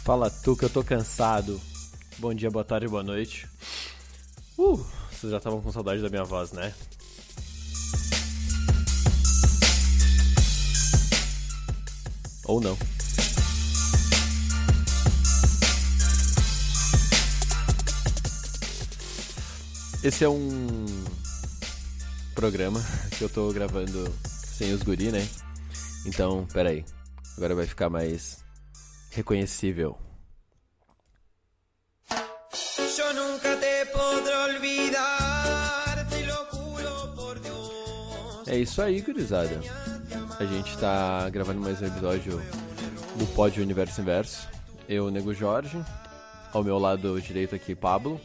Fala tu que eu tô cansado. Bom dia, boa tarde, boa noite. Vocês já estavam com saudade da minha voz, né? Ou não. Esse é um programa que eu tô gravando sem os guri, né? Então, peraí. Agora vai ficar mais reconhecível. Eu nunca te podré olvidar, te lo juro por Deus. É isso aí, gurizada. A gente tá gravando mais um episódio do Pod Universo Inverso. Eu, Nego Jorge. Ao meu lado direito aqui, Pablo.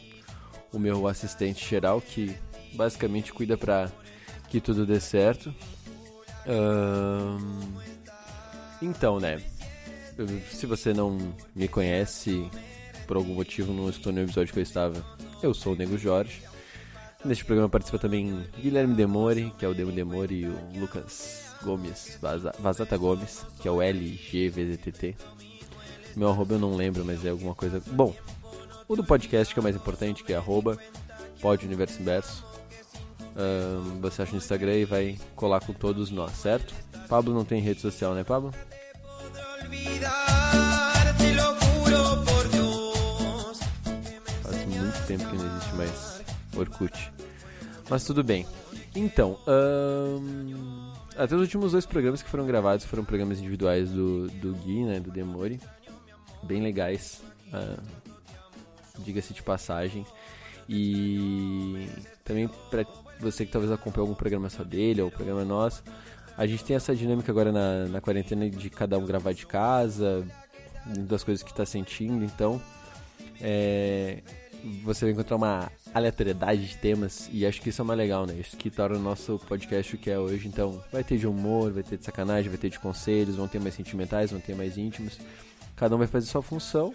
O meu assistente geral, que basicamente cuida pra que tudo dê certo. Então, né? Se você não me conhece, por algum motivo não estou no episódio que eu estava, eu sou o Nego Jorge. Neste programa participa também Guilherme Demore, que é o Demo Demore, e o Lucas Gomes, Vazata Gomes, que é o LGVZTT. Meu arroba eu não lembro, mas é alguma coisa... Bom, o do podcast, que é o mais importante, que é @Pod Universo Inverso. Você acha no Instagram e vai colar com todos nós, certo? Pablo não tem rede social, né, Pablo? Faz muito tempo que não existe mais Orkut. Mas tudo bem. Então, até os últimos 2 programas que foram gravados foram programas individuais do Gui, né, do Demore. Bem legais, diga-se de passagem. E também para você que talvez acompanhe algum programa só dele ou o programa nosso, a gente tem essa dinâmica agora na quarentena de cada um gravar de casa, das coisas que está sentindo. Então você vai encontrar uma aleatoriedade de temas e acho que isso é mais legal, né? Isso que torna o nosso podcast o que é hoje. Então vai ter de humor, vai ter de sacanagem, vai ter de conselhos, vão ter mais sentimentais, vão ter mais íntimos. Cada um vai fazer sua função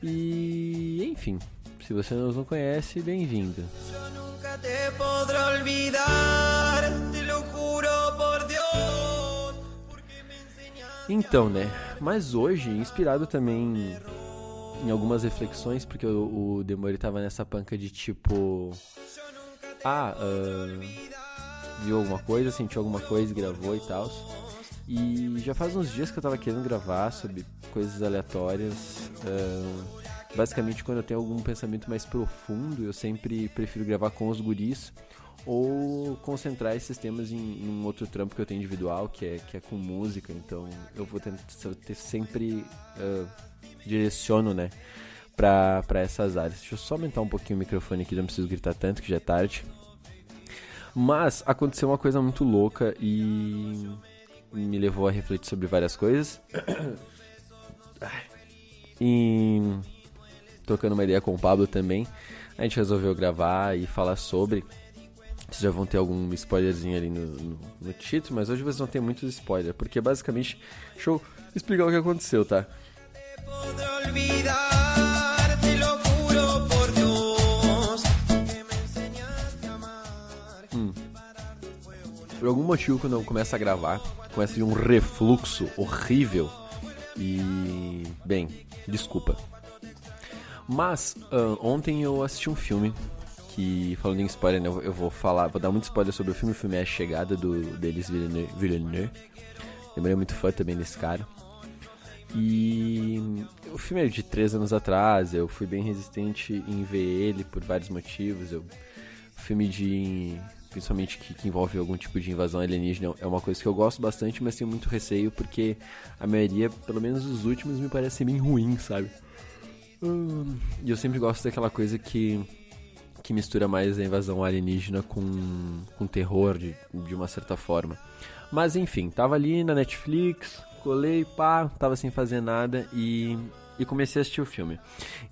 e enfim, se você não conhece, bem-vindo. Eu nunca te podré olvidar, te lo juro por Deus, porque me enseñaste. Então, né? Mas hoje, inspirado também em algumas reflexões, porque o Demore tava nessa panca de tipo... viu alguma coisa, sentiu alguma coisa, gravou e tal. E já faz uns dias que eu tava querendo gravar sobre coisas aleatórias. Basicamente, quando eu tenho algum pensamento mais profundo, eu sempre prefiro gravar com os guris ou concentrar esses temas em um outro trampo que eu tenho individual, que é com música. Então eu vou sempre direciono, né, pra essas áreas. Deixa eu só aumentar um pouquinho o microfone aqui, não preciso gritar tanto que já é tarde. Mas aconteceu uma coisa muito louca e me levou a refletir sobre várias coisas. E trocando uma ideia com o Pablo também, a gente resolveu gravar e falar sobre. Vocês já vão ter algum spoilerzinho ali no título, mas hoje vocês vão ter muitos spoilers, porque basicamente, deixa eu explicar o que aconteceu, tá? Por algum motivo, quando eu começo a gravar, começa a vir um refluxo horrível e... bem, desculpa. Mas, ontem eu assisti um filme que, falando em spoiler, né, eu vou dar muito spoiler sobre o filme. O filme é A Chegada, do Denis Villeneuve. Lembrei muito fã também desse cara. E o filme é de 3 anos atrás, eu fui bem resistente em ver ele por vários motivos. Filme principalmente que envolve algum tipo de invasão alienígena, é uma coisa que eu gosto bastante, mas tenho muito receio porque a maioria, pelo menos os últimos, me parece bem ruim, sabe? E eu sempre gosto daquela coisa que mistura mais a invasão alienígena com terror, de uma certa forma. Mas enfim, tava ali na Netflix, colei, tava sem fazer nada e comecei a assistir o filme.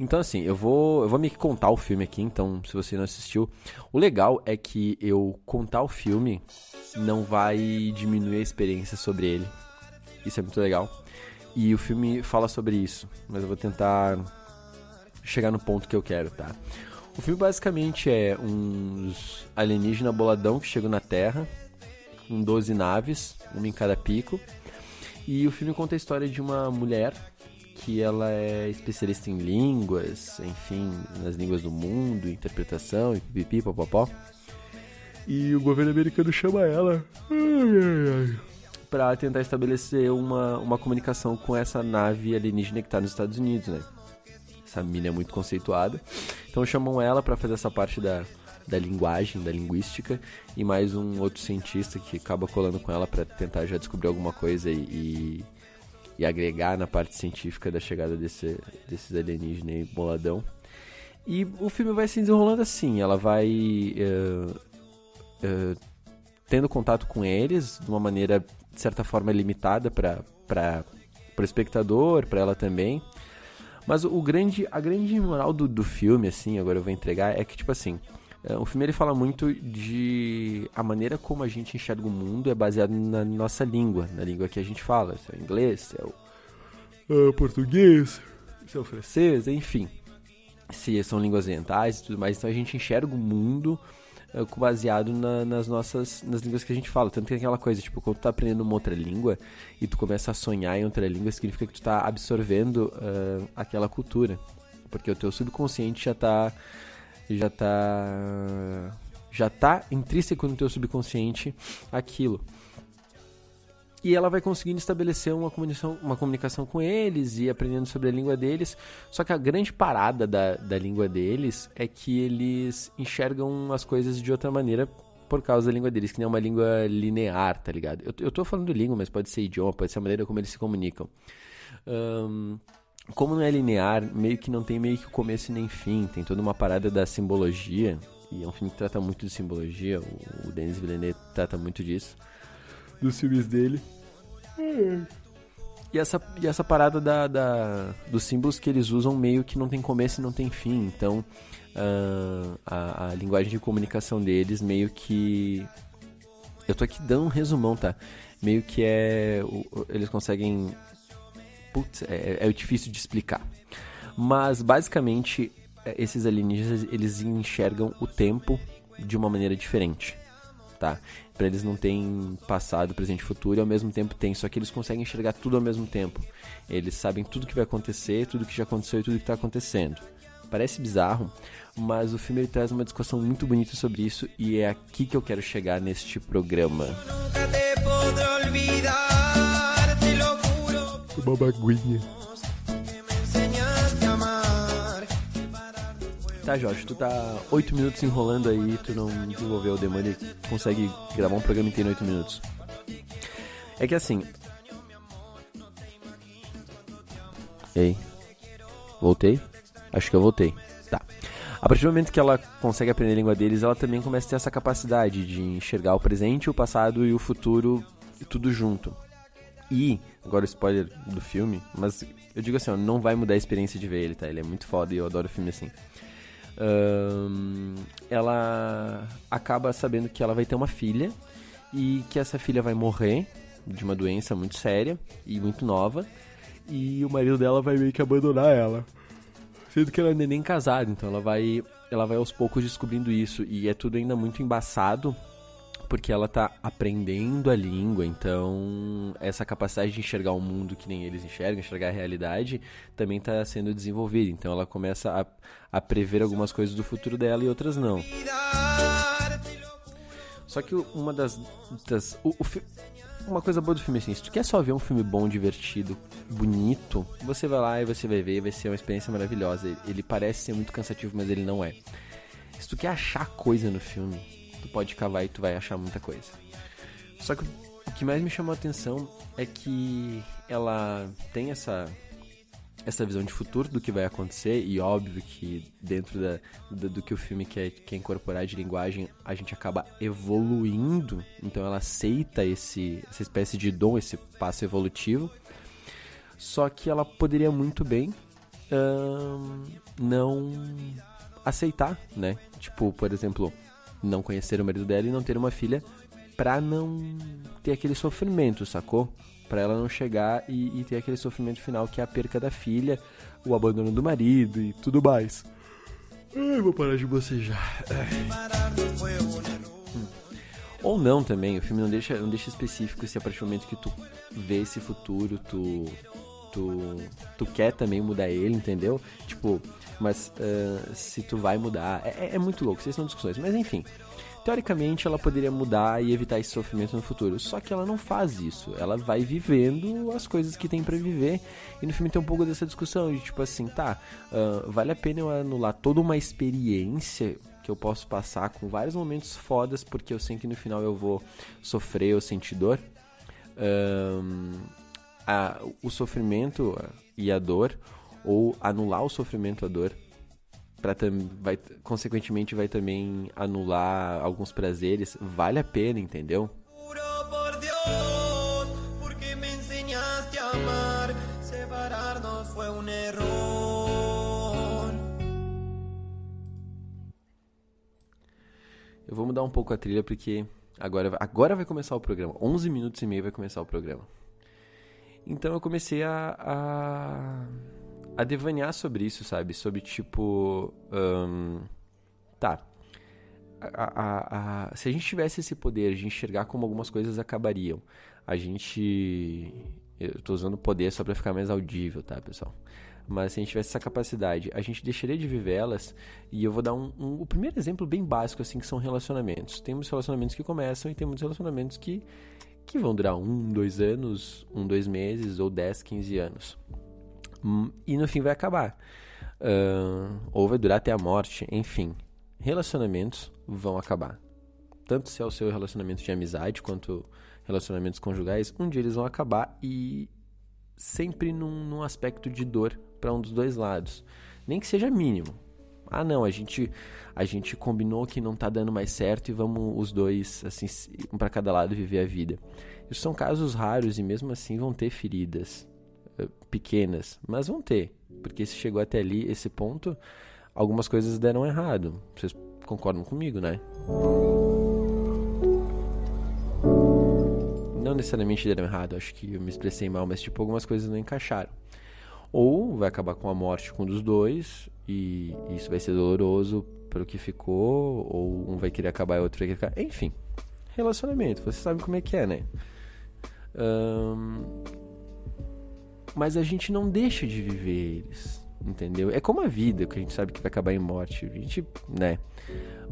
Então assim, eu vou me contar o filme aqui, então se você não assistiu, o legal é que eu contar o filme não vai diminuir a experiência sobre ele. Isso é muito legal. E o filme fala sobre isso, mas eu vou tentar chegar no ponto que eu quero, tá? O filme basicamente é uns alienígena boladão que chegam na Terra, com 12 naves, uma em cada pico. E o filme conta a história de uma mulher que ela é especialista em línguas, enfim, nas línguas do mundo, interpretação e pipipi, popopó. E o governo americano chama ela pra tentar estabelecer uma comunicação com essa nave alienígena que tá nos Estados Unidos, né? Essa mina é muito conceituada. Então chamam ela pra fazer essa parte da linguagem, da linguística, e mais um outro cientista que acaba colando com ela pra tentar já descobrir alguma coisa e agregar na parte científica da chegada desses alienígenas aí, boladão. E o filme vai se desenrolando assim, ela vai tendo contato com eles de uma maneira, de certa forma, limitada para o espectador, para ela também. Mas a grande moral do filme, assim, agora eu vou entregar, é que, tipo assim, o filme ele fala muito de a maneira como a gente enxerga o mundo é baseado na nossa língua, na língua que a gente fala, se é o inglês, se é o português, se é o francês, enfim, se são línguas orientais e tudo mais. Então a gente enxerga o mundo baseado nas línguas que a gente fala. Tanto que é aquela coisa, tipo, quando tu tá aprendendo uma outra língua e tu começa a sonhar em outra língua, significa que tu tá absorvendo aquela cultura, porque o teu subconsciente já tá intrínseco no teu subconsciente aquilo. E ela vai conseguindo estabelecer uma comunicação com eles e aprendendo sobre a língua deles. Só que a grande parada da língua deles é que eles enxergam as coisas de outra maneira por causa da língua deles, que não é uma língua linear, tá ligado? Eu tô falando língua, mas pode ser idioma, pode ser a maneira como eles se comunicam. Como não é linear, meio que não tem meio que começo e nem fim, tem toda uma parada da simbologia, e é um filme que trata muito de simbologia, o Denis Villeneuve trata muito disso, dos filmes dele. E essa parada dos símbolos que eles usam meio que não tem começo e não tem fim, então a linguagem de comunicação deles meio que... Eu tô aqui dando um resumão, tá? Meio que eles conseguem... Putz, é difícil de explicar. Mas, basicamente, esses alienígenas, eles enxergam o tempo de uma maneira diferente, tá? Pra eles não tem passado, presente e futuro, e ao mesmo tempo tem, só que eles conseguem enxergar tudo ao mesmo tempo. Eles sabem tudo que vai acontecer, tudo que já aconteceu e tudo que tá acontecendo. Parece bizarro, mas o filme ele traz uma discussão muito bonita sobre isso, e é aqui que eu quero chegar neste programa. Uma baguinha. Tá, Jorge, tu tá 8 minutos enrolando aí, tu não desenvolveu o demônio e consegue gravar um programa inteiro em 8 minutos. É que assim... Ei, voltei? Acho que eu voltei. Tá. A partir do momento que ela consegue aprender a língua deles, ela também começa a ter essa capacidade de enxergar o presente, o passado e o futuro tudo junto. E, agora o spoiler do filme, mas eu digo assim, ó, não vai mudar a experiência de ver ele, tá? Ele é muito foda e eu adoro filme assim. Ela acaba sabendo que ela vai ter uma filha e que essa filha vai morrer de uma doença muito séria e muito nova, e o marido dela vai meio que abandonar ela, sendo que ela não é nem casada. Então ela vai aos poucos descobrindo isso, e é tudo ainda muito embaçado porque ela tá aprendendo a língua. Então essa capacidade de enxergar o mundo que nem eles enxergam, enxergar a realidade, também tá sendo desenvolvida. Então ela começa a prever algumas coisas do futuro dela e outras não. Só que uma uma coisa boa do filme é assim, se tu quer só ver um filme bom, divertido, bonito, você vai lá e você vai ver, vai ser uma experiência maravilhosa. Ele parece ser muito cansativo, mas ele não é. Se tu quer achar coisa no filme, tu pode cavar e tu vai achar muita coisa. Só que o que mais me chamou a atenção é que ela tem essa visão de futuro do que vai acontecer, e óbvio que dentro do que o filme quer incorporar de linguagem, a gente acaba evoluindo. Então ela aceita essa espécie de dom, esse passo evolutivo. Só que ela poderia muito bem não aceitar, né? Tipo, por exemplo, não conhecer o marido dela e não ter uma filha, pra não ter aquele sofrimento, sacou? Pra ela não chegar e ter aquele sofrimento final, que é a perca da filha, o abandono do marido e tudo mais. Ai, vou parar de bocejar. Ou não também, o filme não deixa específico se a partir do momento que tu vê esse futuro, tu tu quer também mudar ele, entendeu? Tipo, mas se tu vai mudar, é muito louco, essas são discussões, mas enfim. Teoricamente, ela poderia mudar e evitar esse sofrimento no futuro. Só que ela não faz isso. Ela vai vivendo as coisas que tem pra viver. E no filme tem um pouco dessa discussão de tipo assim, vale a pena eu anular toda uma experiência que eu posso passar com vários momentos fodas, porque eu sei que no final eu vou sofrer ou sentir dor. O sofrimento e a dor, ou anular o sofrimento e a dor, consequentemente vai também anular alguns prazeres, vale a pena, entendeu? Juro por Dios, porque me enseñaste a amar. Separarnos fue un error. Eu vou mudar um pouco a trilha porque agora vai começar o programa. 11 minutos e meio vai começar o programa. Então eu comecei a devanear sobre isso, sabe? Sobre tipo... se a gente tivesse esse poder de enxergar como algumas coisas acabariam, eu tô usando poder só pra ficar mais audível, tá, pessoal? Mas se a gente tivesse essa capacidade, a gente deixaria de viver elas. E eu vou dar o primeiro exemplo bem básico, assim, que são relacionamentos. Temos relacionamentos que começam e temos relacionamentos que vão durar 1, 2 anos, 1, 2 meses, ou 10, 15 anos. E no fim vai acabar. Ou vai durar até a morte, enfim. Relacionamentos vão acabar. Tanto se é o seu relacionamento de amizade, quanto relacionamentos conjugais, um dia eles vão acabar e sempre num aspecto de dor para um dos dois lados. Nem que seja mínimo. Não, a gente combinou que não tá dando mais certo e vamos os dois, assim, um para cada lado viver a vida. Isso são casos raros e mesmo assim vão ter feridas pequenas, mas vão ter, porque se chegou até ali, esse ponto, algumas coisas deram errado. Vocês concordam comigo, né? Não necessariamente deram errado, acho que eu me expressei mal, mas tipo, algumas coisas não encaixaram. Ou vai acabar com a morte com um dos dois, e isso vai ser doloroso pelo que ficou, ou um vai querer acabar e o outro vai querer acabar. Enfim, relacionamento, você sabe como é que é, né? Mas a gente não deixa de viver eles, entendeu? É como a vida, que a gente sabe que vai acabar em morte, a gente, né?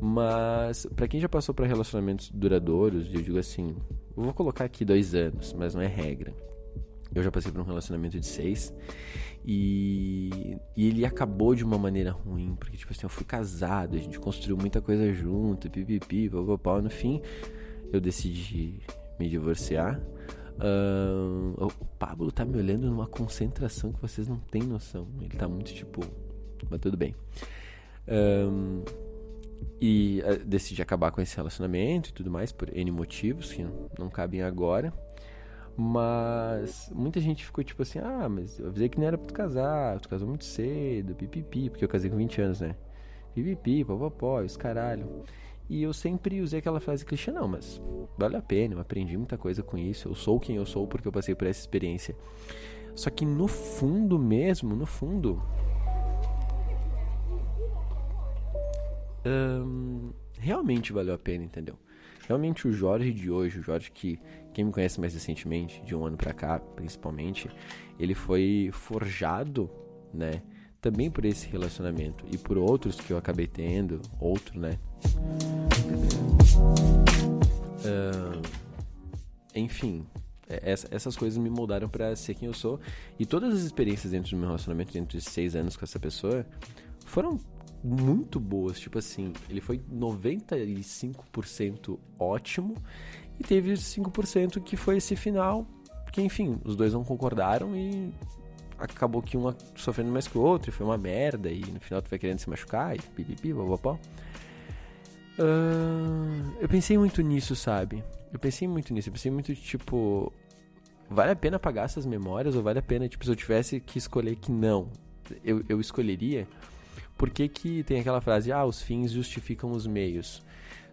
Mas pra quem já passou por relacionamentos duradouros, eu digo assim, eu vou colocar aqui 2 anos, mas não é regra. Eu já passei por um relacionamento de 6 e ele acabou de uma maneira ruim, porque tipo assim, eu fui casado, a gente construiu muita coisa junto, pipipi, papapá, no fim eu decidi me divorciar. O Pablo tá me olhando numa concentração que vocês não têm noção. Ele tá muito tipo... Mas tudo bem. E decidi acabar com esse relacionamento e tudo mais, por N motivos que não cabem agora. Mas muita gente ficou tipo assim, mas eu avisei que não era pra tu casar, tu casou muito cedo, pipipi, porque eu casei com 20 anos, né? Pipipi, popopó, os caralho. E eu sempre usei aquela frase clichê, não, mas vale a pena, eu aprendi muita coisa com isso, eu sou quem eu sou porque eu passei por essa experiência. Só que no fundo mesmo, realmente valeu a pena, entendeu? Realmente o Jorge de hoje, o Jorge que quem me conhece mais recentemente, de um ano pra cá principalmente, ele foi forjado, né, também por esse relacionamento e por outros que eu acabei tendo, né? Enfim, essas coisas me moldaram pra ser quem eu sou. E todas as experiências dentro do meu relacionamento, dentro de 6 anos com essa pessoa, foram muito boas. Tipo assim, ele foi 95% ótimo e teve 5% que foi esse final que, enfim, os dois não concordaram e acabou que um sofrendo mais que o outro e foi uma merda e no final tu vai querendo se machucar e pipipi, papapó. Eu pensei muito nisso, sabe? Eu pensei muito, tipo, vale a pena apagar essas memórias ou vale a pena, tipo, se eu tivesse que escolher que não, eu escolheria. Porque que tem aquela frase, os fins justificam os meios.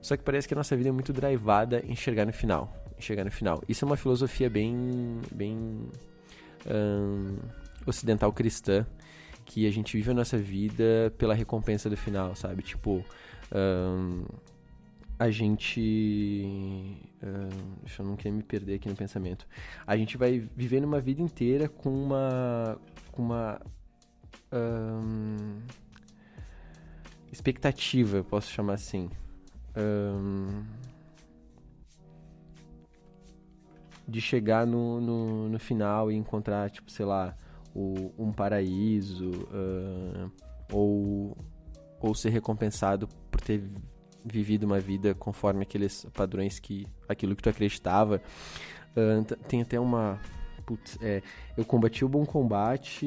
Só que parece que a nossa vida é muito drivada em chegar no final. Isso é uma filosofia bem ocidental cristã, que a gente vive a nossa vida pela recompensa do final, sabe? Tipo, a gente... deixa eu não querer me perder aqui no pensamento. A gente vai vivendo uma vida inteira com uma expectativa, posso chamar assim. De chegar no final e encontrar, tipo, sei lá, um paraíso, ou ser recompensado por ter vivido uma vida conforme aqueles padrões aquilo que tu acreditava. Tem até uma... eu combati o bom combate...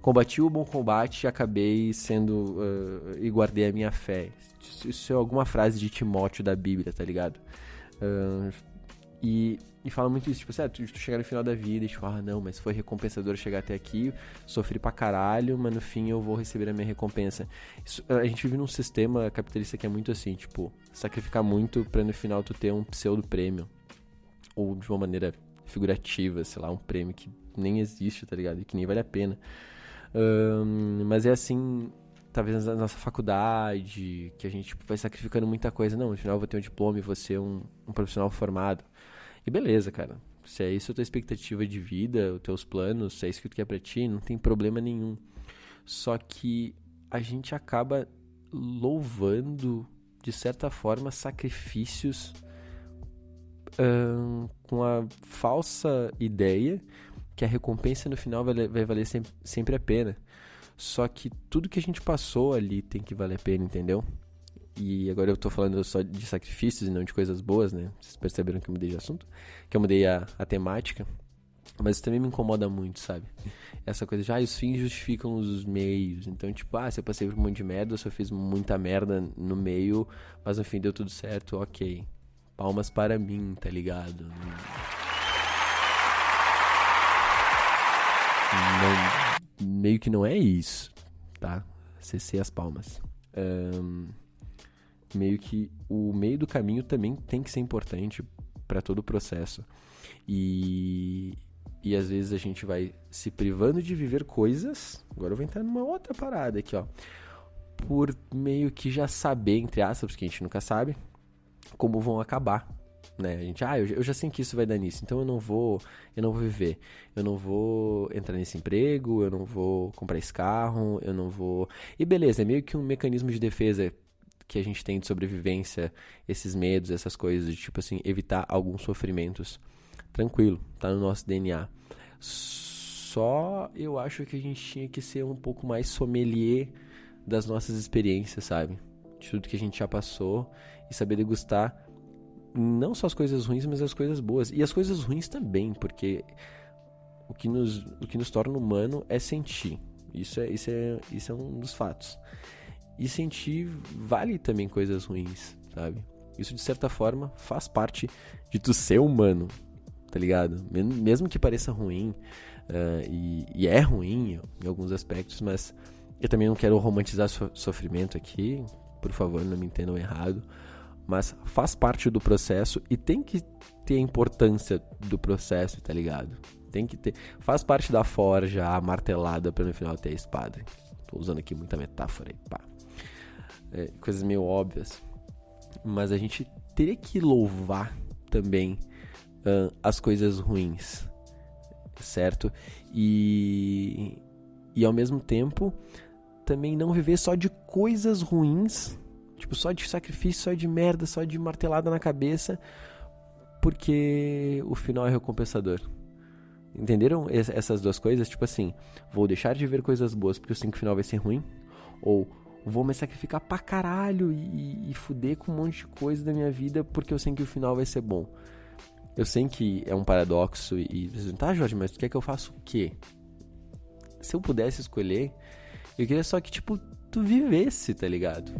combati o bom combate e acabei sendo... e guardei a minha fé. Isso é alguma frase de Timóteo da Bíblia, tá ligado? E fala muito isso, tipo, tu chegar no final da vida e tipo, não, mas foi recompensador chegar até aqui, sofri pra caralho, mas no fim eu vou receber a minha recompensa. A gente vive num sistema capitalista que é muito assim, tipo, sacrificar muito pra no final tu ter um pseudo prêmio, ou de uma maneira figurativa, sei lá, um prêmio que nem existe, tá ligado? E que nem vale a pena. Mas é assim, talvez na nossa faculdade, que a gente tipo, vai sacrificando muita coisa. Não, no final eu vou ter um diploma e vou ser um profissional formado. E beleza, cara. Se é isso a tua expectativa de vida, os teus planos, se é isso que tu quer pra ti, não tem problema nenhum. Só que a gente acaba louvando, de certa forma, sacrifícios com a falsa ideia que a recompensa no final vai valer sempre a pena. Só que tudo que a gente passou ali tem que valer a pena, entendeu? E agora eu tô falando só de sacrifícios e não de coisas boas, né? Vocês perceberam que eu mudei de assunto? Que eu mudei a temática. Mas isso também me incomoda muito, sabe? Essa coisa de, os fins justificam os meios. Então, tipo, se eu passei por um monte de merda, eu só fiz muita merda no meio, mas no fim deu tudo certo, ok. Palmas para mim, tá ligado? Não, meio que não é isso, tá? CC as palmas. Meio que o meio do caminho também tem que ser importante para todo o processo. E às vezes a gente vai se privando de viver coisas. Agora eu vou entrar numa outra parada aqui, ó. Por meio que já saber, entre aspas, porque a gente nunca sabe, como vão acabar. Né? A gente, eu já sei que isso vai dar nisso, então eu não vou viver, eu não vou entrar nesse emprego, eu não vou comprar esse carro, eu não vou... E beleza, é meio que um mecanismo de defesa que a gente tem de sobrevivência, esses medos, essas coisas, de tipo assim, evitar alguns sofrimentos. Tranquilo, tá no nosso DNA. Só eu acho que a gente tinha que ser um pouco mais sommelier das nossas experiências, sabe? De tudo que a gente já passou e saber degustar não só as coisas ruins, mas as coisas boas. E as coisas ruins também, porque o que nos torna humano é sentir. Isso é um dos fatos. E sentir vale também coisas ruins, sabe? Isso, de certa forma, faz parte de tu ser humano, tá ligado? Mesmo que pareça ruim, e é ruim em alguns aspectos, mas eu também não quero romantizar sofrimento aqui, por favor, não me entendam errado, mas faz parte do processo e tem que ter a importância do processo, tá ligado? Tem que ter, faz parte da forja, a martelada pra no final ter a espada. Tô usando aqui muita metáfora aí, pá. Coisas meio óbvias, mas a gente teria que louvar também as coisas ruins, certo? E ao mesmo tempo também não viver só de coisas ruins, tipo, só de sacrifício, só de merda, só de martelada na cabeça, porque o final é recompensador. Entenderam essas duas coisas? Tipo assim, vou deixar de ver coisas boas porque eu sei que o final vai ser ruim, ou vou me sacrificar pra caralho e fuder com um monte de coisa da minha vida porque eu sei que o final vai ser bom. Eu sei que é um paradoxo e vocês vão, tá, Jorge, mas tu quer que eu faça o quê? Se eu pudesse escolher, eu queria só que, tipo, tu vivesse, tá ligado?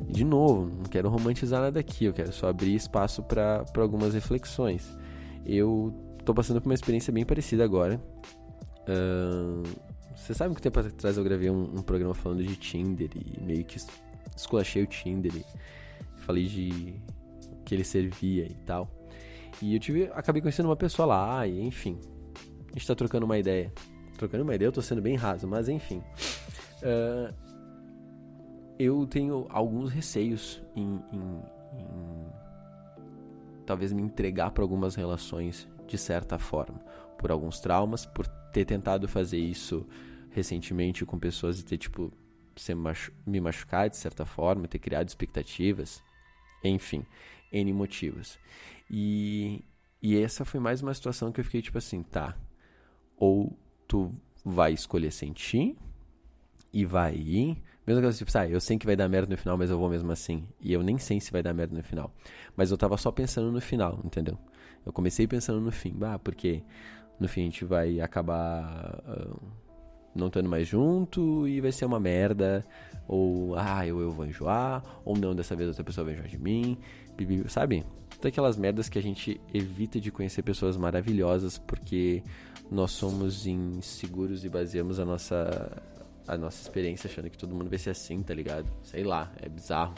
E de novo, não quero romantizar nada aqui, eu quero só abrir espaço pra algumas reflexões. Eu tô passando por uma experiência bem parecida agora. Você sabe que tempo atrás eu gravei um programa falando de Tinder e meio que esculachei o Tinder e falei de que ele servia e tal. E eu acabei conhecendo uma pessoa lá e enfim, a gente tá trocando uma ideia. trocando uma ideia, eu tô sendo bem raso, mas enfim. Eu tenho alguns receios em talvez me entregar para algumas relações de certa forma, por alguns traumas, por ter tentado fazer isso recentemente com pessoas e ter, tipo, me machucar de certa forma, ter criado expectativas, enfim, N motivos. E essa foi mais uma situação que eu fiquei tipo assim, tá, ou tu vai escolher sentir e vai ir, mesmo que tipo, eu sei que vai dar merda no final, mas eu vou mesmo assim, e eu nem sei se vai dar merda no final, mas eu tava só pensando no final, entendeu? Eu comecei pensando no fim, porque no fim a gente vai acabar não estando mais junto e vai ser uma merda, ou eu vou enjoar, ou não, dessa vez outra pessoa vai enjoar de mim, sabe? Daquelas merdas que a gente evita de conhecer pessoas maravilhosas porque nós somos inseguros e baseamos a nossa experiência achando que todo mundo vai ser assim, tá ligado? Sei lá, é bizarro.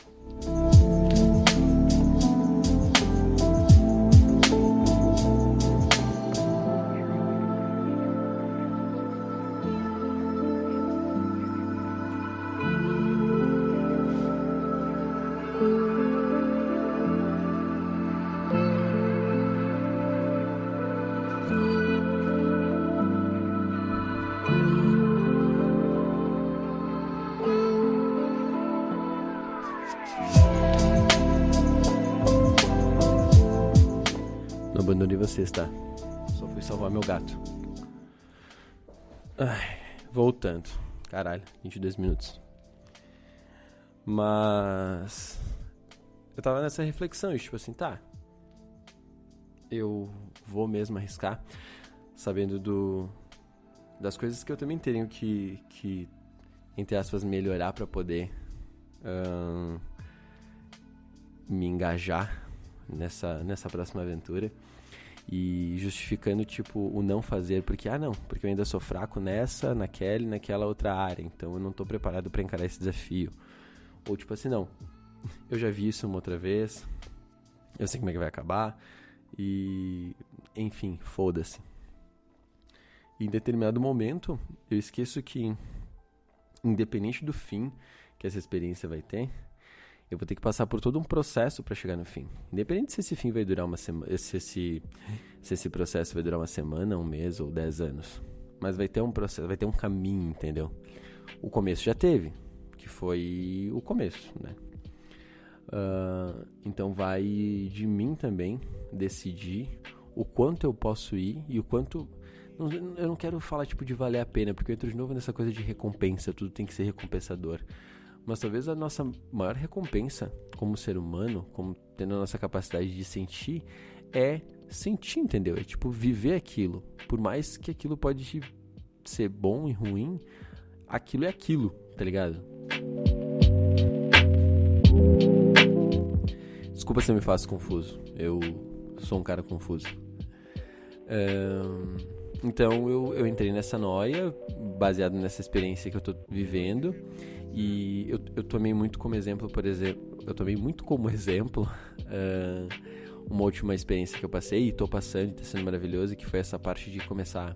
Não abandonei vocês, tá? Só fui salvar meu gato. Voltando. Caralho, 22 minutos. Mas eu tava nessa reflexão, tipo assim, tá, eu vou mesmo arriscar, sabendo das coisas que eu também tenho que entre aspas, melhorar pra poder me engajar nessa próxima aventura. E justificando, tipo, o não fazer, porque eu ainda sou fraco naquela outra área, então eu não tô preparado pra encarar esse desafio. Ou tipo assim, não, eu já vi isso uma outra vez, eu sei como é que vai acabar, e enfim, foda-se. E em determinado momento, eu esqueço que, independente do fim que essa experiência vai ter, eu vou ter que passar por todo um processo para chegar no fim. Independente se esse fim vai durar uma semana, se esse processo vai durar uma semana, um mês ou 10 anos. Mas vai ter um processo, vai ter um caminho, entendeu? O começo já teve, que foi o começo, né? Então vai de mim também decidir o quanto eu posso ir e o quanto... Eu não quero falar tipo de valer a pena, porque eu entro de novo nessa coisa de recompensa, tudo tem que ser recompensador. Mas talvez a nossa maior recompensa como ser humano, como tendo a nossa capacidade de sentir, é sentir, entendeu? É tipo viver aquilo. Por mais que aquilo pode ser bom e ruim, aquilo é aquilo, tá ligado? Desculpa se eu me faço confuso. Eu sou um cara confuso. Então eu entrei nessa noia, baseado nessa experiência que eu tô vivendo. E eu tomei muito como exemplo, uma última experiência que eu passei e tô passando e tá sendo maravilhoso, que foi essa parte de começar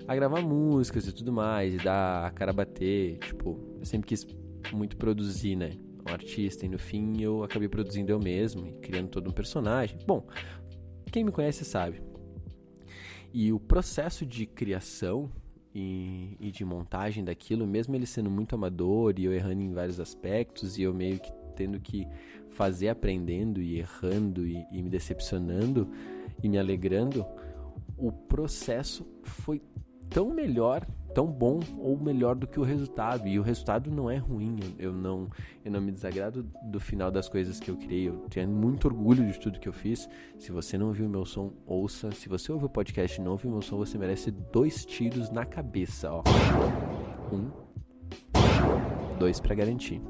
a gravar músicas e tudo mais, e dar a cara a bater, tipo, eu sempre quis muito produzir, né, um artista, e no fim eu acabei produzindo eu mesmo, e criando todo um personagem. Bom, quem me conhece sabe. E o processo de criação e de montagem daquilo, mesmo ele sendo muito amador e eu errando em vários aspectos e eu meio que tendo que fazer aprendendo e errando e me decepcionando e me alegrando, o processo foi tão melhor, tão bom ou melhor do que o resultado, e o resultado não é ruim. Eu não me desagrado do final das coisas que eu criei, eu tenho muito orgulho de tudo que eu fiz. Se você não ouviu meu som, ouça. Se você ouviu o podcast e não ouviu meu som, você merece 2 tiros na cabeça, ó. 1, 2 pra garantir.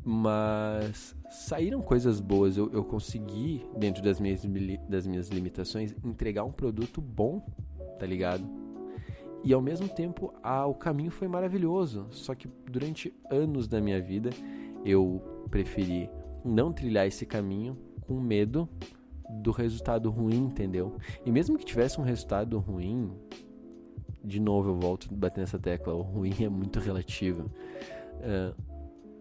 Mas saíram coisas boas. Eu consegui, dentro das minhas limitações, entregar um produto bom, tá ligado? E ao mesmo tempo o caminho foi maravilhoso. Só que durante anos da minha vida eu preferi não trilhar esse caminho com medo do resultado ruim, entendeu? E mesmo que tivesse um resultado ruim, de novo eu volto a bater nessa tecla, o ruim é muito relativo.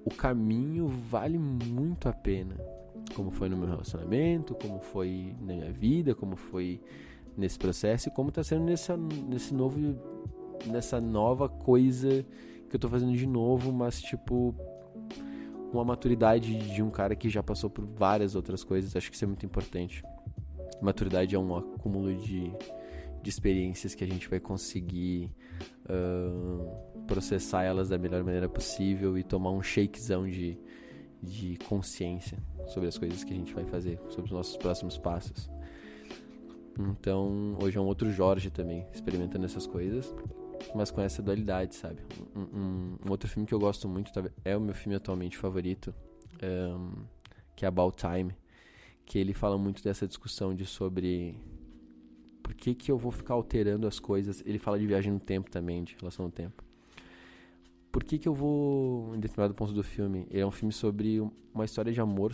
O caminho vale muito a pena, como foi no meu relacionamento, como foi na minha vida, como foi nesse processo e como tá sendo nessa nova coisa que eu tô fazendo de novo, mas tipo, com a maturidade de um cara que já passou por várias outras coisas. Acho que isso é muito importante. Maturidade é um acúmulo de experiências que a gente vai conseguir processar elas da melhor maneira possível e tomar um shakezão de consciência sobre as coisas que a gente vai fazer, sobre os nossos próximos passos. Então, hoje é um outro Jorge também, experimentando essas coisas, mas com essa dualidade, sabe? Um outro filme que eu gosto muito, é o meu filme atualmente favorito, que é About Time, que ele fala muito dessa discussão sobre por que eu vou ficar alterando as coisas. Ele fala de viagem no tempo também, de relação no tempo. Por que eu vou, em determinado ponto do filme, ele é um filme sobre uma história de amor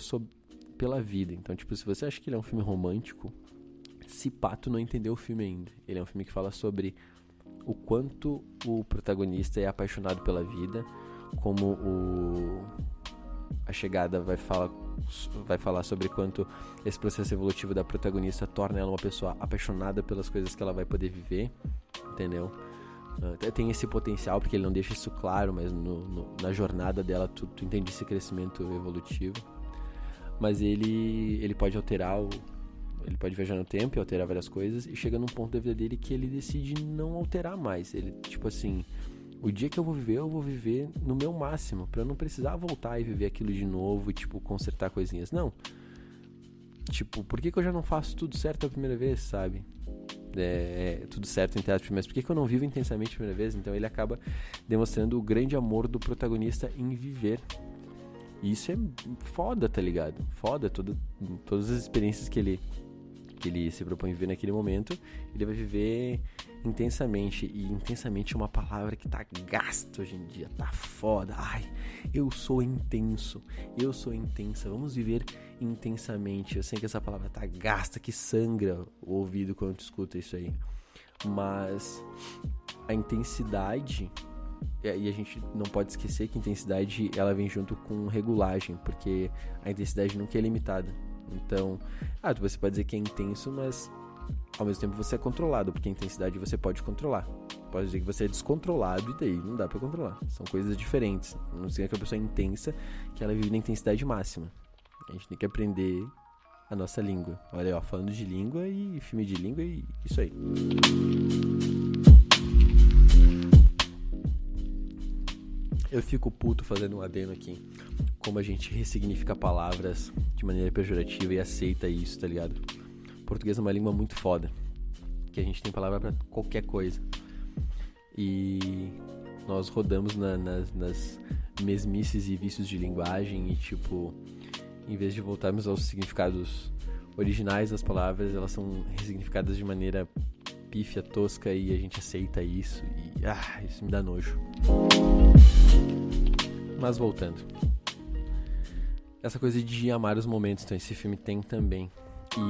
pela vida. Então, tipo, se você acha que ele é um filme romântico, se pá, tu não entendeu o filme ainda. Ele é um filme que fala sobre o quanto o protagonista é apaixonado pela vida, como a chegada vai falar sobre quanto esse processo evolutivo da protagonista torna ela uma pessoa apaixonada pelas coisas que ela vai poder viver, entendeu? Tem esse potencial, porque ele não deixa isso claro, mas na jornada dela tu entende esse crescimento evolutivo. Mas ele pode ele pode viajar no tempo e alterar várias coisas, e chega num ponto da vida dele que ele decide não alterar mais. Ele, tipo assim, o dia que eu vou viver no meu máximo, pra eu não precisar voltar e viver aquilo de novo e, tipo, consertar coisinhas. Não. Tipo, por que eu já não faço tudo certo a primeira vez, sabe? Tudo certo entre aspas, mas por que eu não vivo intensamente a primeira vez? Então ele acaba demonstrando o grande amor do protagonista em viver. E isso é foda, tá ligado? Foda, todas as experiências que ele se propõe viver naquele momento, ele vai viver intensamente. E intensamente é uma palavra que tá gasta hoje em dia, tá foda. Ai, eu sou intenso, eu sou intensa, vamos viver intensamente. Eu sei que essa palavra tá gasta, que sangra o ouvido quando tu escuta isso aí, mas a intensidade, e a gente não pode esquecer que a intensidade ela vem junto com regulagem, porque a intensidade nunca é limitada. Então, você pode dizer que é intenso, mas ao mesmo tempo você é controlado, porque a intensidade você pode controlar. Pode dizer que você é descontrolado e daí não dá pra controlar. São coisas diferentes. Não significa que a pessoa é intensa, que ela vive na intensidade máxima. A gente tem que aprender a nossa língua. Olha, falando de língua e filme de língua e isso aí. Eu fico puto fazendo um adendo aqui, como a gente ressignifica palavras de maneira pejorativa e aceita isso, tá ligado? O português é uma língua muito foda, que a gente tem palavra pra qualquer coisa. E nós rodamos nas mesmices e vícios de linguagem e, tipo, em vez de voltarmos aos significados originais das palavras, elas são ressignificadas de maneira pífia, tosca, e a gente aceita isso e isso me dá nojo. Mas voltando, essa coisa de amar os momentos, então esse filme tem também. E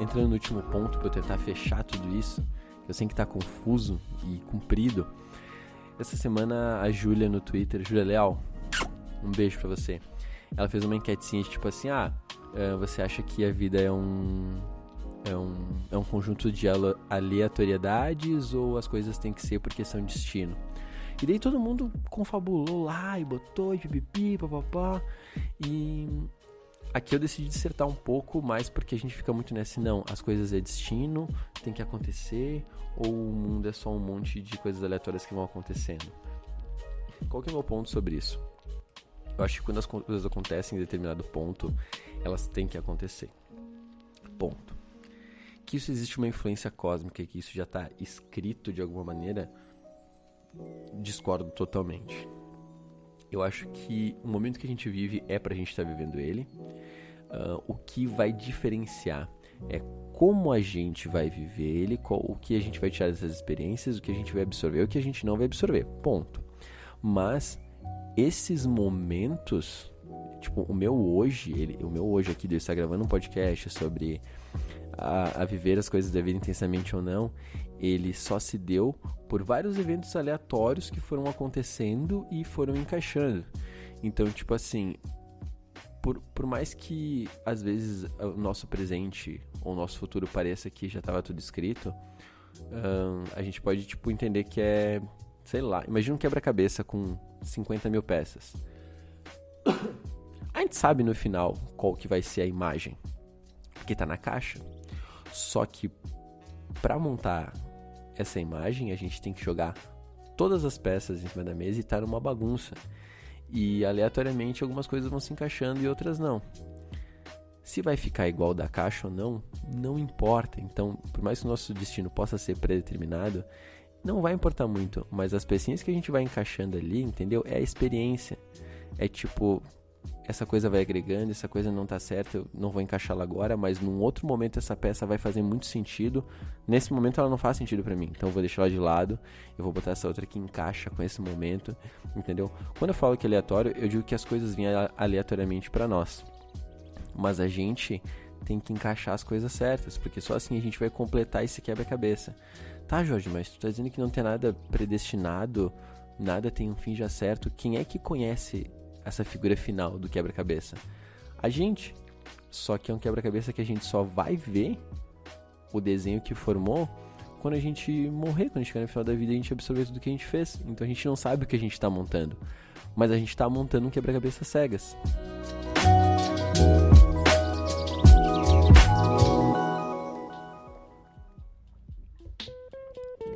entrando no último ponto, pra eu tentar fechar tudo isso, eu sei que tá confuso e comprido. Essa semana a Júlia no Twitter, Júlia Leal, um beijo pra você, ela fez uma enquetezinha de tipo assim, você acha que a vida é um conjunto de aleatoriedades, ou as coisas têm que ser porque são destino? E daí todo mundo confabulou lá e botou e pipipi, papapá. E aqui eu decidi dissertar um pouco mais, porque a gente fica muito nessa, não, as coisas é destino, tem que acontecer, ou o mundo é só um monte de coisas aleatórias que vão acontecendo. Qual que é o meu ponto sobre isso? Eu acho que quando as coisas acontecem em determinado ponto, elas têm que acontecer. Ponto. Que isso existe uma influência cósmica, que isso já está escrito de alguma maneira, discordo totalmente. Eu acho que o momento que a gente vive é pra gente estar vivendo ele. O que vai diferenciar é como a gente vai viver ele, o que a gente vai tirar dessas experiências, o que a gente vai absorver, o que a gente não vai absorver. Ponto. Mas esses momentos, tipo, o meu hoje aqui de eu estar gravando um podcast sobre a viver as coisas da vida intensamente ou não, ele só se deu por vários eventos aleatórios que foram acontecendo e foram encaixando. Então, tipo assim, por mais que às vezes o nosso presente ou o nosso futuro pareça que já estava tudo escrito, a gente pode, tipo, entender que é, sei lá, imagina um quebra-cabeça com 50 mil peças. A gente sabe no final qual que vai ser a imagem que tá na caixa, só que para montar essa imagem a gente tem que jogar todas as peças em cima da mesa e tá numa bagunça. E aleatoriamente algumas coisas vão se encaixando e outras não. Se vai ficar igual da caixa ou não, não importa. Então, por mais que o nosso destino possa ser predeterminado, não vai importar muito. Mas as pecinhas que a gente vai encaixando ali, entendeu? É a experiência. É tipo, essa coisa vai agregando, essa coisa não tá certa, eu não vou encaixá-la agora, mas num outro momento essa peça vai fazer muito sentido. Nesse momento ela não faz sentido pra mim, então eu vou deixar ela de lado, eu vou botar essa outra que encaixa com esse momento, entendeu? Quando eu falo que é aleatório, eu digo que as coisas vêm aleatoriamente pra nós, mas a gente tem que encaixar as coisas certas, porque só assim a gente vai completar esse quebra-cabeça. Tá, Jorge, mas tu tá dizendo que não tem nada predestinado, nada tem um fim já certo. Quem é que conhece essa figura final do quebra-cabeça? A gente. Só que é um quebra-cabeça que a gente só vai ver o desenho que formou quando a gente morrer, quando a gente chegar no final da vida e a gente absorver tudo que a gente fez. Então a gente não sabe o que a gente tá montando, mas a gente tá montando um quebra-cabeça cegas.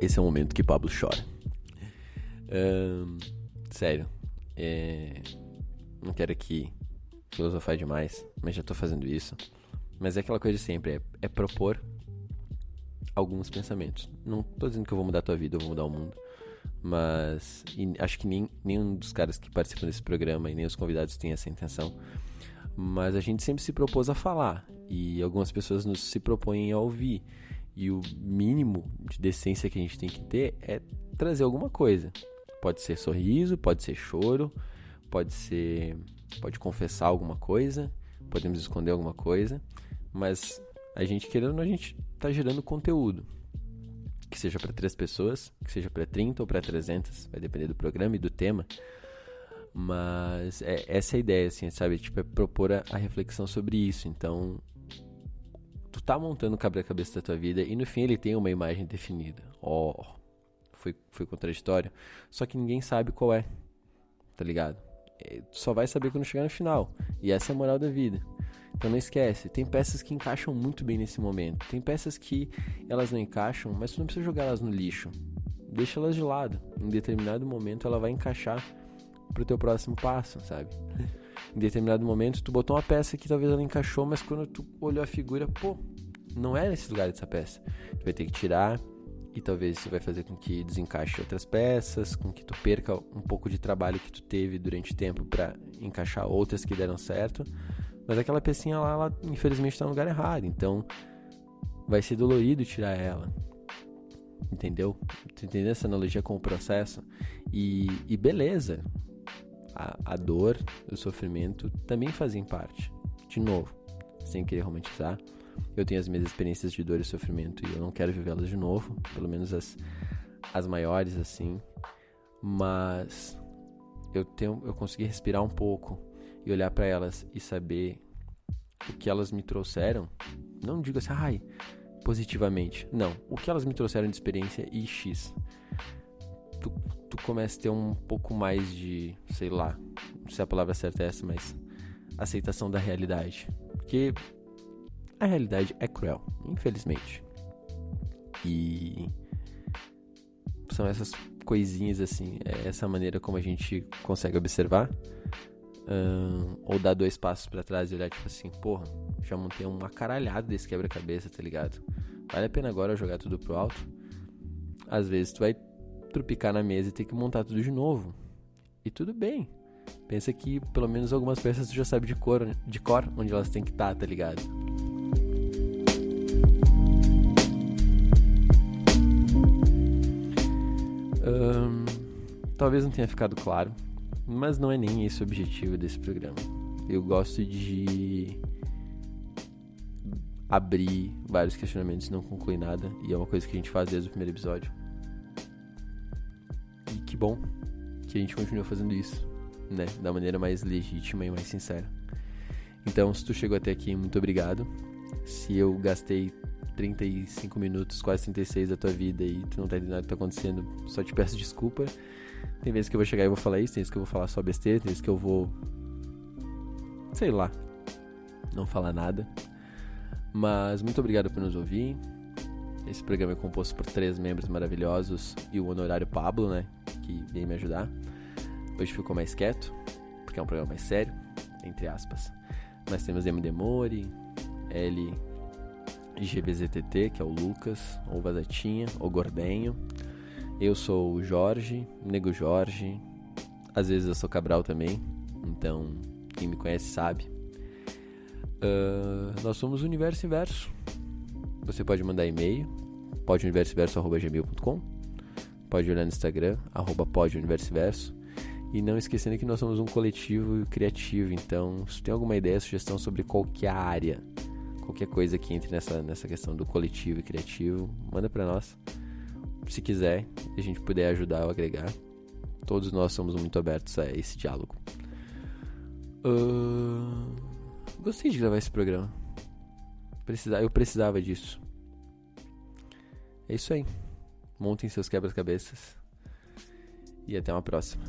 Esse é o momento que Pablo chora. Sério, não quero aqui filosofar demais, mas já tô fazendo isso. Mas é aquela coisa de sempre, é propor alguns pensamentos. Não tô dizendo que eu vou mudar a tua vida, eu vou mudar o mundo, mas acho que nenhum dos caras que participam desse programa e nem os convidados tem essa intenção. Mas a gente sempre se propôs a falar, e algumas pessoas nos se propõem a ouvir, e o mínimo de decência que a gente tem que ter é trazer alguma coisa. Pode ser sorriso, pode ser choro, pode confessar alguma coisa, podemos esconder alguma coisa, mas a gente, querendo ou não, a gente tá gerando conteúdo, que seja para 3 pessoas, que seja para 30 ou para 300, vai depender do programa e do tema, mas essa é a ideia, assim, sabe, tipo, é propor a reflexão sobre isso. Então, tu tá montando o quebra-cabeça da tua vida e no fim ele tem uma imagem definida. Foi contraditório, só que ninguém sabe qual é, tá ligado? Tu só vai saber quando chegar no final, e essa é a moral da vida. Então não esquece, tem peças que encaixam muito bem nesse momento, tem peças que elas não encaixam, mas tu não precisa jogar elas no lixo, deixa elas de lado. Em determinado momento ela vai encaixar pro teu próximo passo, sabe? Em determinado momento tu botou uma peça que talvez ela encaixou, mas quando tu olhou a figura, pô, não é nesse lugar dessa peça, tu vai ter que tirar. E talvez isso vai fazer com que desencaixe outras peças, com que tu perca um pouco de trabalho que tu teve durante o tempo para encaixar outras que deram certo. Mas aquela pecinha lá, ela infelizmente está no lugar errado. Então vai ser dolorido tirar ela. Entendeu? Tu entendeu essa analogia com o processo? E beleza. A dor, o sofrimento também fazem parte. De novo, sem querer romantizar. Eu tenho as minhas experiências de dor e sofrimento e eu não quero vivê-las de novo, pelo menos as maiores, assim. Mas eu consegui respirar um pouco e olhar para elas e saber o que elas me trouxeram. Não digo assim, positivamente. Não, o que elas me trouxeram de experiência e X. Tu começa a ter um pouco mais de, sei lá, não sei se a palavra certa é essa, mas aceitação da realidade. Porque a realidade é cruel, infelizmente. E são essas coisinhas assim, é essa maneira como a gente consegue observar, ou dar 2 passos pra trás e olhar tipo assim, porra, já montei uma caralhada desse quebra-cabeça, tá ligado? Vale a pena agora jogar tudo pro alto? Às vezes tu vai trupicar na mesa e ter que montar tudo de novo. E tudo bem. Pensa que pelo menos algumas peças tu já sabe de cor onde elas têm que estar, tá ligado? Talvez não tenha ficado claro, mas não é nem esse o objetivo desse programa. Eu gosto de abrir vários questionamentos e não concluir nada. E é uma coisa que a gente faz desde o primeiro episódio. E que bom que a gente continua fazendo isso, né? Da maneira mais legítima e mais sincera. Então, se tu chegou até aqui, muito obrigado. Se eu gastei 35 minutos, quase 36 da tua vida e tu não tá entendendo o que tá acontecendo, só te peço desculpa. Tem vezes que eu vou chegar e vou falar isso, tem vezes que eu vou falar só besteira, tem vezes que eu vou... sei lá, não falar nada. Mas muito obrigado por nos ouvir. Esse programa é composto por 3 membros maravilhosos e o honorário Pablo, né, que veio me ajudar. Hoje ficou mais quieto, porque é um programa mais sério, entre aspas. Nós temos MD Mori, LGBZTT, que é o Lucas, ou Vazatinha, ou Gordenho. Eu sou o Jorge, Nego Jorge. Às vezes eu sou Cabral também, então quem me conhece sabe. Nós somos o Universo Inverso. Você pode mandar e-mail, poduniversoinverso@gmail.com. Pode olhar no Instagram, @poduniversoinverso. E não esquecendo que nós somos um coletivo criativo. Então, se tem alguma ideia, sugestão sobre qualquer área, qualquer coisa que entre nessa questão do coletivo e criativo, manda pra nós. Se quiser, e a gente puder ajudar ou agregar, todos nós somos muito abertos a esse diálogo. Gostei de gravar esse programa. Eu precisava disso. É isso aí. Montem seus quebra-cabeças. E até uma próxima.